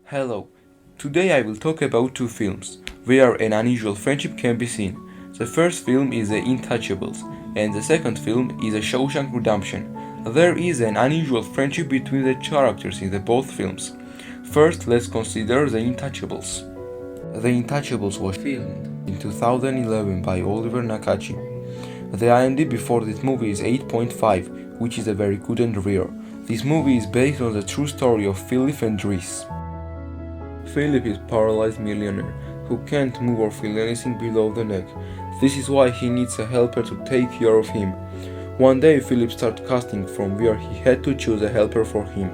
Hello. Today I will talk about two films where an unusual friendship can be seen. The first film is The Intouchables, and the second film is A Shawshank Redemption. There is an unusual friendship between the characters in the both films. First, let's consider The Intouchables. The Intouchables was filmed in 2011 by Oliver Nakachi. The IMDb for this movie is 8.5, which is a very good and rare. This movie is based on the true story of Philip and Dries. Philip is paralyzed millionaire who can't move or feel anything below the neck. This is why he needs a helper to take care of him. One day Philip starts casting from where he had to choose a helper for him.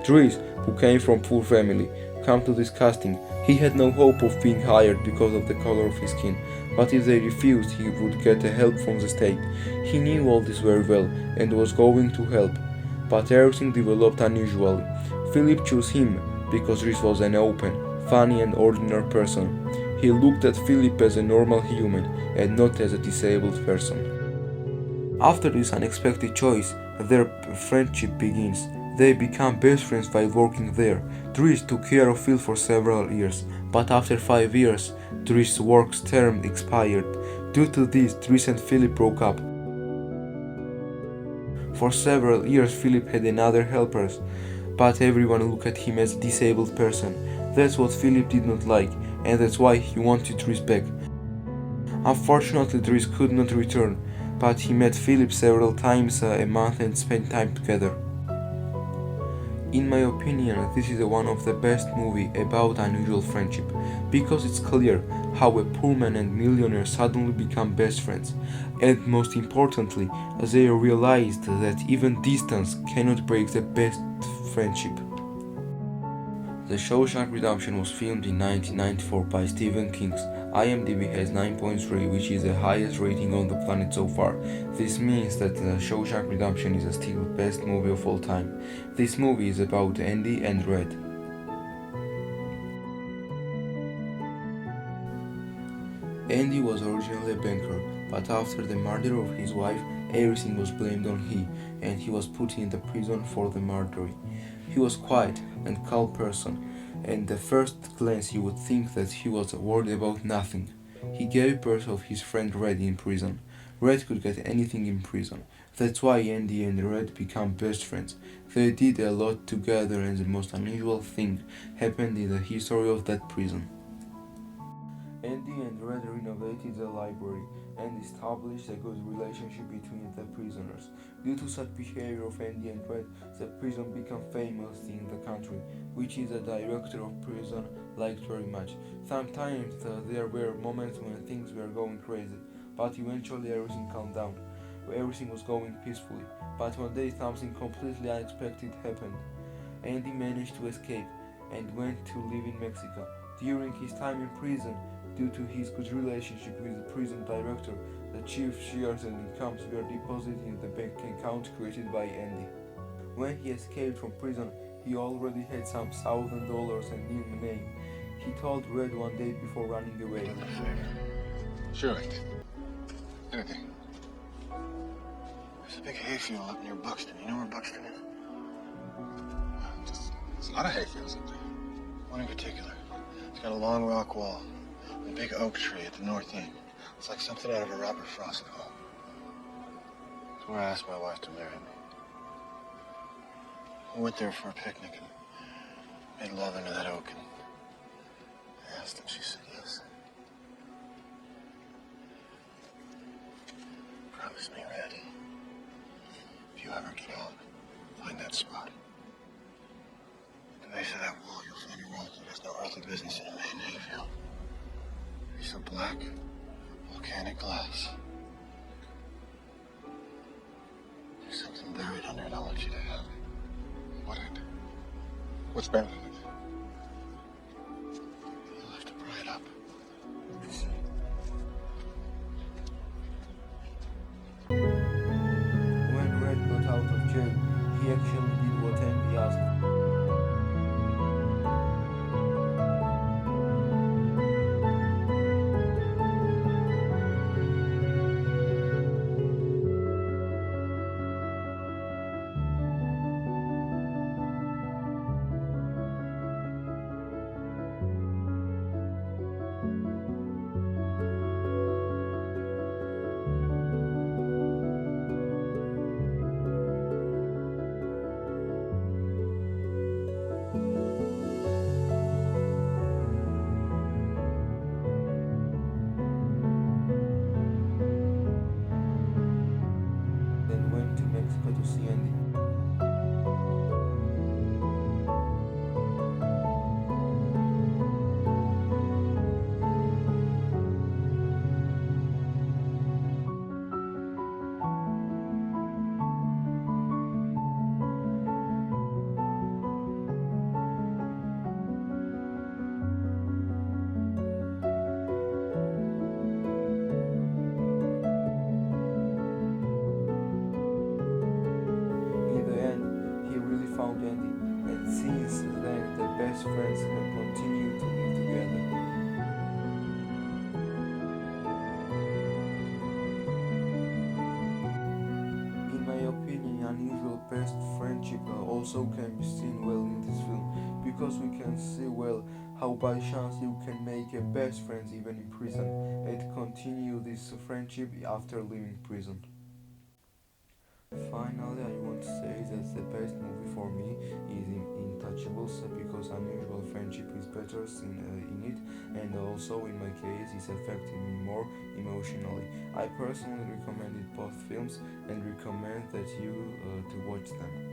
Dries, who came from poor family, came to this casting. He had no hope of being hired because of the color of his skin, but if they refused he would get help from the state. He knew all this very well and was going to help, but everything developed unusually. Philip chose him because Dries was an open, funny and ordinary person. He looked at Philip as a normal human and not as a disabled person. After this unexpected choice, their friendship begins. They become best friends while working there. Dries took care of Phil for several years, but after 5 years, Dries' work's term expired. Due to this, Dries and Philip broke up. For several years, Philip had another helper, but everyone looked at him as a disabled person. That's what Philip did not like, and that's why he wanted Dries back. Unfortunately, Dries could not return, but he met Philip several times a month and spent time together. In my opinion, this is one of the best movies about unusual friendship, because it's clear how a poor man and millionaire suddenly become best friends, and most importantly, they realized that even distance cannot break the best friendship. The Shawshank Redemption was filmed in 1994 by Stephen King. IMDb has 9.3, which is the highest rating on the planet so far. This means that The Shawshank Redemption is still the best movie of all time. This movie is about Andy and Red. Andy was originally a banker, but after the murder of his wife, everything was blamed on him, and he was put in the prison for the murder. He was quiet and calm person, and at first glance you would think that he was worried about nothing. He gave birth to his friend Red in prison. Red could get anything in prison. That's why Andy and Red became best friends. They did a lot together, and the most unusual thing happened in the history of that prison. Andy and Red renovated the library and established a good relationship between the prisoners. Due to such behavior of Andy and Red, the prison became famous in the country, which is the director of prison liked very much. Sometimes there were moments when things were going crazy, but eventually everything calmed down. Everything was going peacefully, but one day something completely unexpected happened. Andy managed to escape and went to live in Mexico. During his time in prison, due to his good relationship with the prison director, the chief shares and incomes were deposited in the bank account created by Andy. When he escaped from prison, he already had some $1,000 and new name. He told Red one day before running away. Sure, Andy. Anything. There's a big hayfield up near Buxton. You know where Buxton is? There's a lot of hayfields up there. One in particular. It's got a long rock wall. A big oak tree at the north end. It's like something out of a Robert Frost novel. It's where I asked my wife to marry me. We went there for a picnic and made love under that oak, and I asked and she said yes. Promise me, Red, if you ever get out, find that spot. At the base of that wall, you'll find a rock that has no earthly business in a main hayfield. Piece of black, volcanic glass. There's something buried under it I want you to have. What it? What's buried in it? You'll have to pry it up. When Red got out of jail, he actually did what Andy asked. Andy, and since then the best friends have continued to live together. In my opinion, unusual best friendship also can be seen well in this film, because we can see well how by chance you can make a best friends even in prison and continue this friendship after leaving prison. Finally, I want to say that the best movie for me is Intouchables because unusual friendship is better seen in it, and also in my case, it's affecting me more emotionally. I personally recommended both films and recommend that you to watch them.